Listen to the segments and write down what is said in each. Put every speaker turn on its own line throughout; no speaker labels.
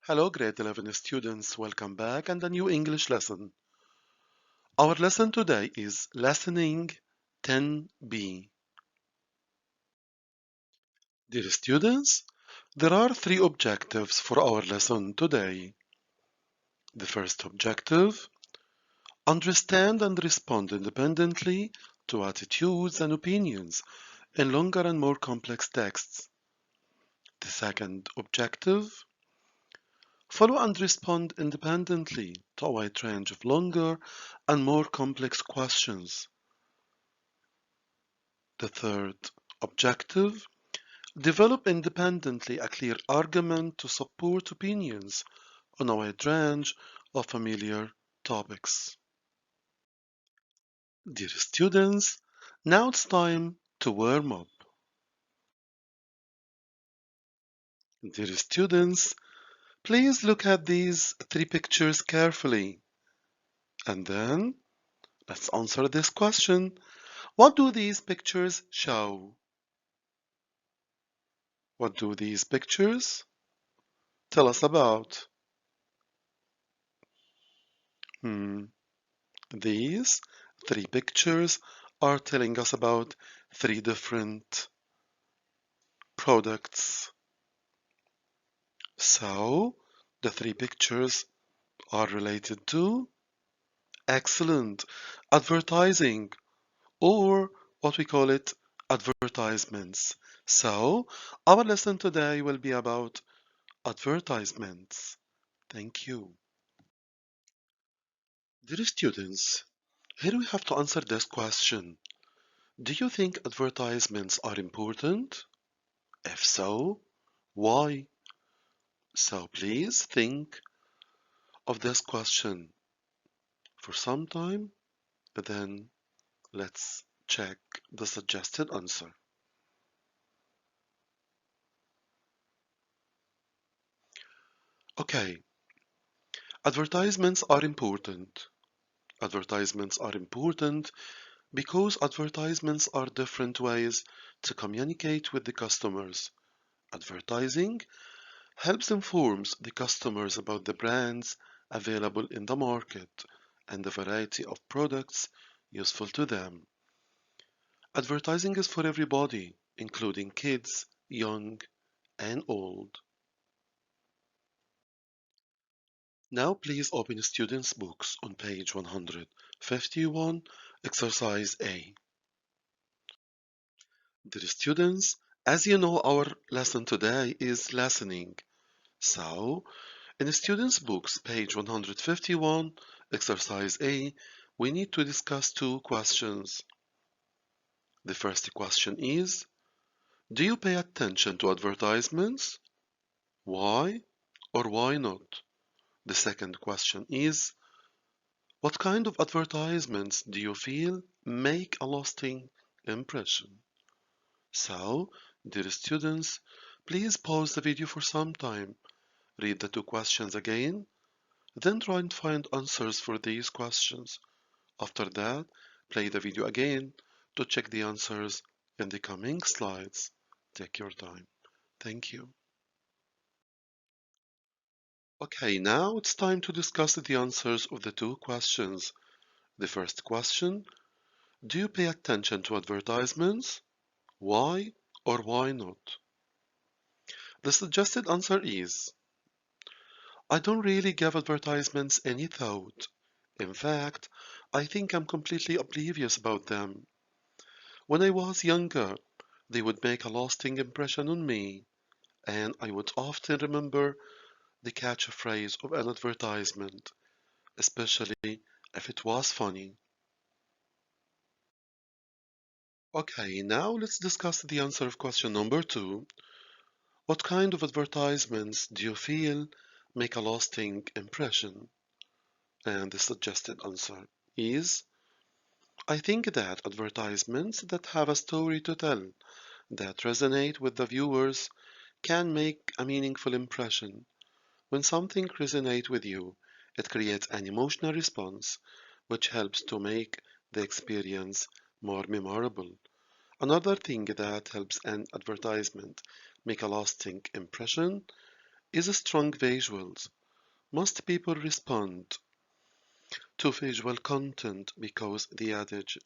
Hello, grade 11 students. Welcome back and a new English lesson. Our lesson today is Listening 10b. Dear students, there are three objectives for our lesson today. The first objective, understand and respond independently to attitudes and opinions in longer and more complex texts. The second objective, follow and respond independently to a wide range of longer and more complex questions. The third objective, develop independently a clear argument to support opinions on a wide range of familiar topics. Dear students, now it's time to warm up. Dear students, please look at these three pictures carefully. And then let's answer this question. What do these pictures show? What do these pictures tell us about? These three pictures are telling us about three different products. So, the three pictures are related to excellent advertising, or what we call it advertisements. So, our lesson today will be about advertisements. Thank you. Dear students, here we have to answer this question. Do you think advertisements are important? If so, why? So please think of this question for some time, then let's check the suggested answer. Okay, advertisements are important. Advertisements are important because advertisements are different ways to communicate with the customers. Advertising helps informs the customers about the brands available in the market and the variety of products useful to them. Advertising is for everybody, including kids, young and old. Now please open students' books on page 151, exercise A. Dear students, as you know, our lesson today is listening. So, in the students' books, page 151, exercise A, we need to discuss two questions. The first question is, do you pay attention to advertisements? Why or why not? The second question is, what kind of advertisements do you feel make a lasting impression? So, dear students, please pause the video for some time, read the two questions again, then try and find answers for these questions. After that, play the video again to check the answers in the coming slides. Take your time. Thank you. Okay, now it's time to discuss the answers of the two questions. The first question, do you pay attention to advertisements? Why or why not? The suggested answer is, I don't really give advertisements any thought. In fact, I think I'm completely oblivious about them. When I was younger, they would make a lasting impression on me, and I would often remember the catchphrase of an advertisement, especially if it was funny. Okay, now let's discuss the answer of question number two. What kind of advertisements do you feel make a lasting impression? And the suggested answer is, I think that advertisements that have a story to tell, that resonate with the viewers, can make a meaningful impression. When something resonates with you, it creates an emotional response, which helps to make the experience more memorable. Another thing that helps an advertisement make a lasting impression is strong visuals. Most people respond to visual content because the adage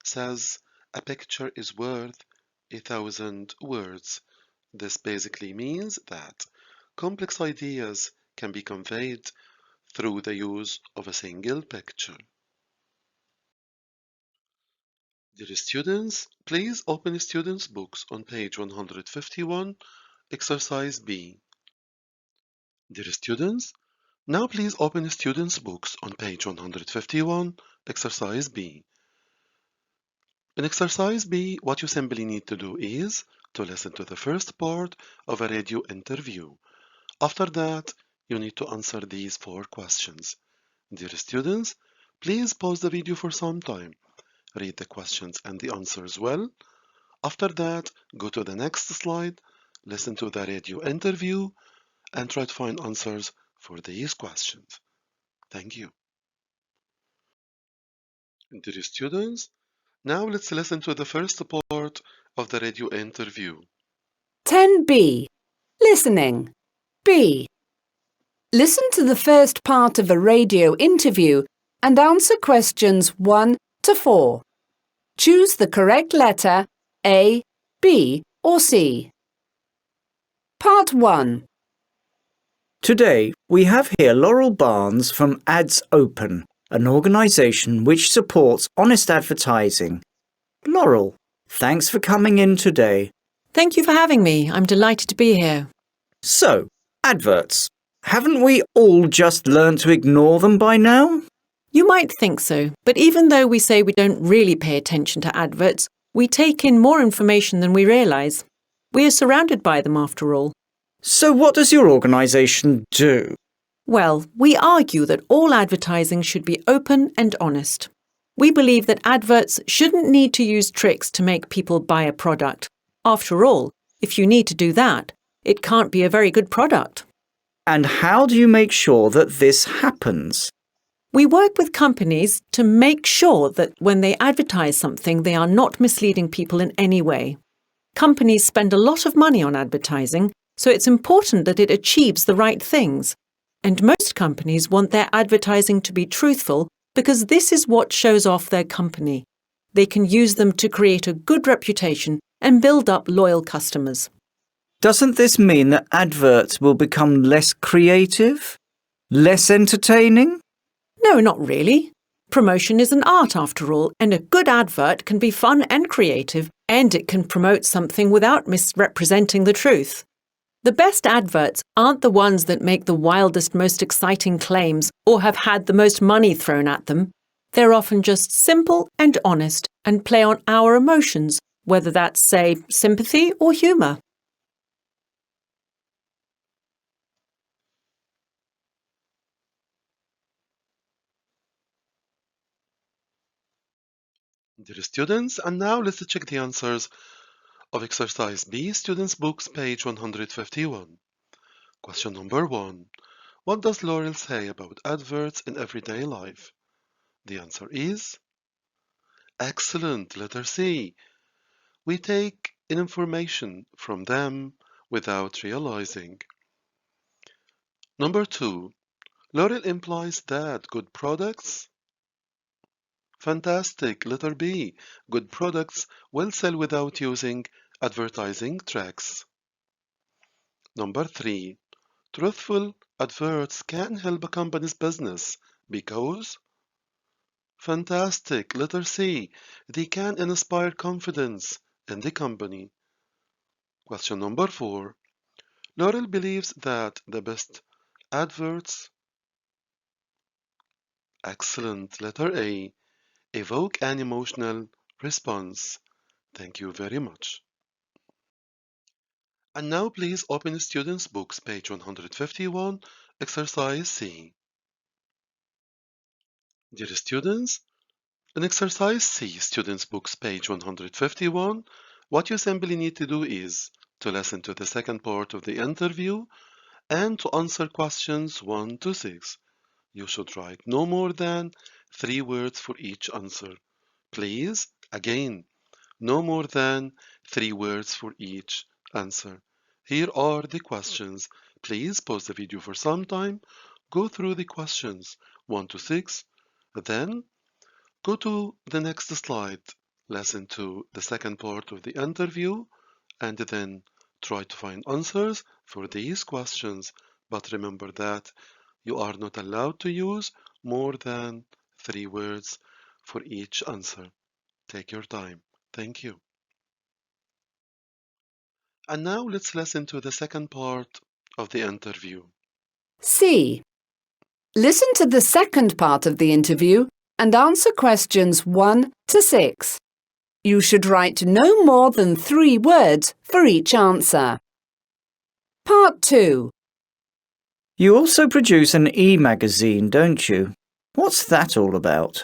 says a picture is worth 1,000 words. This basically means that complex ideas can be conveyed through the use of a single picture. Dear students, please open students' books on page 151, exercise B. Dear students, now please open students' books on page 151, exercise B. In exercise B, what you simply need to do is to listen to the first part of a radio interview. After that, you need to answer these 4 questions. Dear students, please pause the video for some time. Read the questions and the answers well. After that, go to the next slide, listen to the radio interview, and try to find answers for these questions. Thank you. Dear students, now let's listen to the first part of the radio interview.
10b. Listening. B. Listen to the first part of a radio interview and answer questions 1 to 4. Choose the correct letter A, B, or C. Part 1.
Today, we have here Laurel Barnes from Ads Open, an organisation which supports honest advertising. Laurel, thanks for coming in today.
Thank you for having me. I'm delighted to be here.
So, adverts. Haven't we all just learned to ignore them by now?
You might think so, but even though we say we don't really pay attention to adverts, we take in more information than we realise. We are surrounded by them after all.
So what does your organisation do?
Well, we argue that all advertising should be open and honest. We believe that adverts shouldn't need to use tricks to make people buy a product. After all, if you need to do that, it can't be a very good product.
And how do you make sure that this happens?
We work with companies to make sure that when they advertise something, they are not misleading people in any way. Companies spend a lot of money on advertising, so it's important that it achieves the right things. And most companies want their advertising to be truthful because this is what shows off their company. They can use them to create a good reputation and build up loyal customers.
Doesn't this mean that adverts will become less creative? Less entertaining?
No, not really. Promotion is an art after all, and a good advert can be fun and creative, and it can promote something without misrepresenting the truth. The best adverts aren't the ones that make the wildest, most exciting claims or have had the most money thrown at them. They're often just simple and honest and play on our emotions, whether that's, say, sympathy or humour.
Dear students, and now let's check the answers of exercise B, students' books, page 151. Question number 1. What does Laurel say about adverts in everyday life? The answer is excellent, letter C. We take in information from them without realizing. Number 2. Laurel implies that good products. Fantastic, letter B. Good products will sell without using advertising tricks. Number 3. Truthful adverts can help a company's business because. Fantastic, letter C. They can inspire confidence in the company. Question number 4. Laurel believes that the best adverts. Excellent, letter A. Evoke an emotional response. Thank you very much. And now please open students' books, page 151, exercise C. Dear students, in exercise C, students' books, page 151, what you simply need to do is to listen to the second part of the interview and to answer questions 1 to 6. You should write no more than 3 words for each answer. Please, again, no more than 3 words for each answer. Here are the questions. Please pause the video for some time, go through the questions 1 to 6, then go to the next slide, listen to the second part of the interview, and then try to find answers for these questions. But remember that you are not allowed to use more than 3 words for each answer. Take your time. Thank you. And now let's listen to the second part of the interview.
C. Listen to the second part of the interview and answer questions 1 to 6. You should write no more than 3 words for each answer. Part 2.
You also produce an e-magazine, don't you? What's that all about?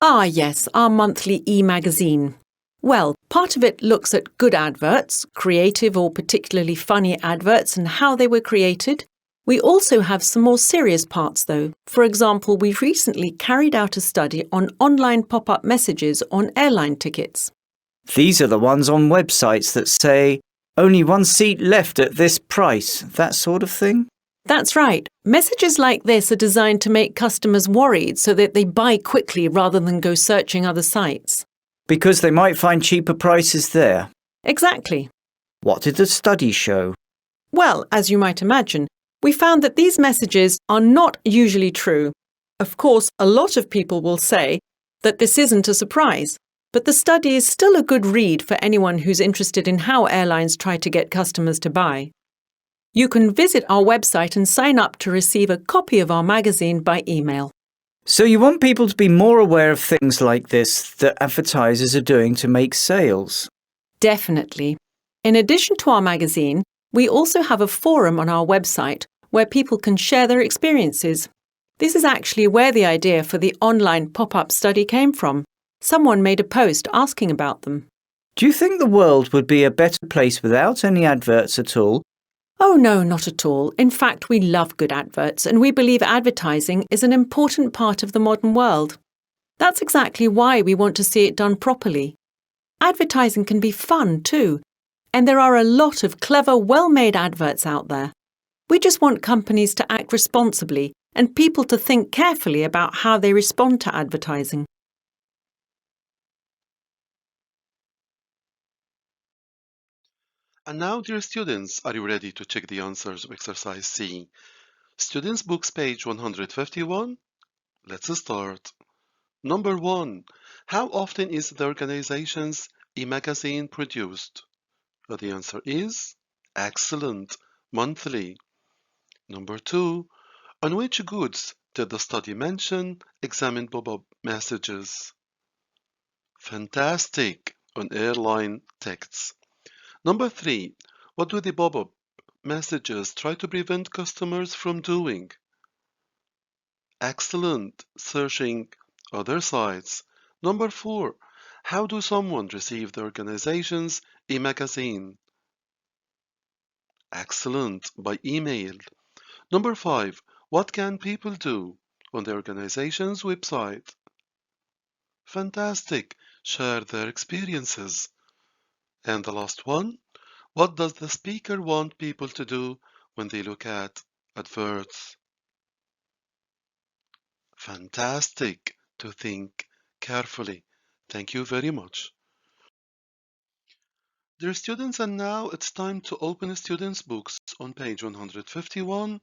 Ah, yes, our monthly e-magazine. Well, part of it looks at good adverts, creative or particularly funny adverts and how they were created. We also have some more serious parts though. For example, we've recently carried out a study on online pop-up messages on airline tickets.
These are the ones on websites that say, only 1 seat left at this price, that sort of thing?
That's right. Messages like this are designed to make customers worried so that they buy quickly rather than go searching other sites.
Because they might find cheaper prices there.
Exactly.
What did the study show?
Well, as you might imagine, we found that these messages are not usually true. Of course, a lot of people will say that this isn't a surprise, but the study is still a good read for anyone who's interested in how airlines try to get customers to buy. You can visit our website and sign up to receive a copy of our magazine by email.
So you want people to be more aware of things like this that advertisers are doing to make sales?
Definitely. In addition to our magazine, we also have a forum on our website where people can share their experiences. This is actually where the idea for the online pop-up study came from. Someone made a post asking about them.
Do you think the world would be a better place without any adverts at all?
Oh no, not at all. In fact, we love good adverts and we believe advertising is an important part of the modern world. That's exactly why we want to see it done properly. Advertising can be fun too, and there are a lot of clever, well-made adverts out there. We just want companies to act responsibly and people to think carefully about how they respond to advertising.
And now, dear students, are you ready to check the answers of exercise C? Students' books, page 151. Let's start. Number 1. How often is the organization's e-magazine produced? The answer is excellent, monthly. Number 2. On which goods did the study mention examine pop-up messages? Fantastic, on airline tickets. Number 3. What do the pop-up messages try to prevent customers from doing? Excellent, searching other sites. Number 4. How do someone receive the organization's e-magazine? Excellent, by email. Number 5. What can people do on the organization's website? Fantastic, share their experiences. And the last one, what does the speaker want people to do when they look at adverts? Fantastic, to think carefully. Thank you very much. Dear students, and now it's time to open students' books on page 151,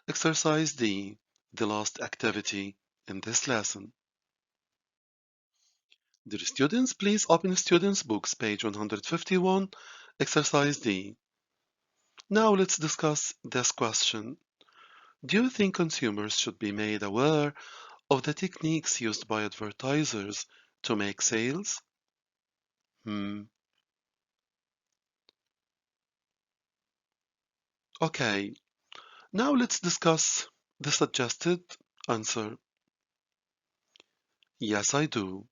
exercise D, the last activity in this lesson. Dear students, please open students' books, page 151, exercise D. Now let's discuss this question. Do you think consumers should be made aware of the techniques used by advertisers to make sales? Okay, now let's discuss the suggested answer. Yes, I do.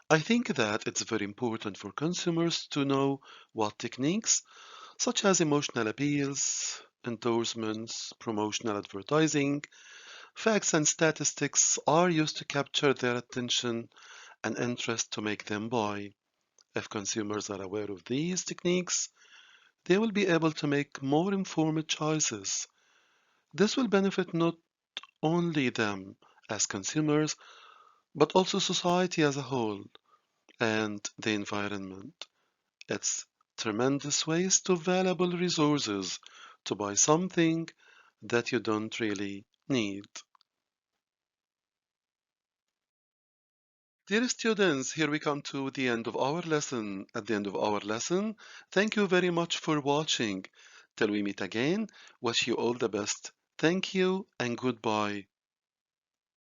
I think that it's very important for consumers to know what techniques, such as emotional appeals, endorsements, promotional advertising, facts and statistics, are used to capture their attention and interest to make them buy. If consumers are aware of these techniques, they will be able to make more informed choices This will benefit not only them as consumers, but also society as a whole and the environment. It's tremendous waste of valuable resources to buy something that you don't really need. Dear students, here we come to the end of our lesson. At the end of our lesson, thank you very much for watching. Till we meet again, wish you all the best. Thank you and goodbye.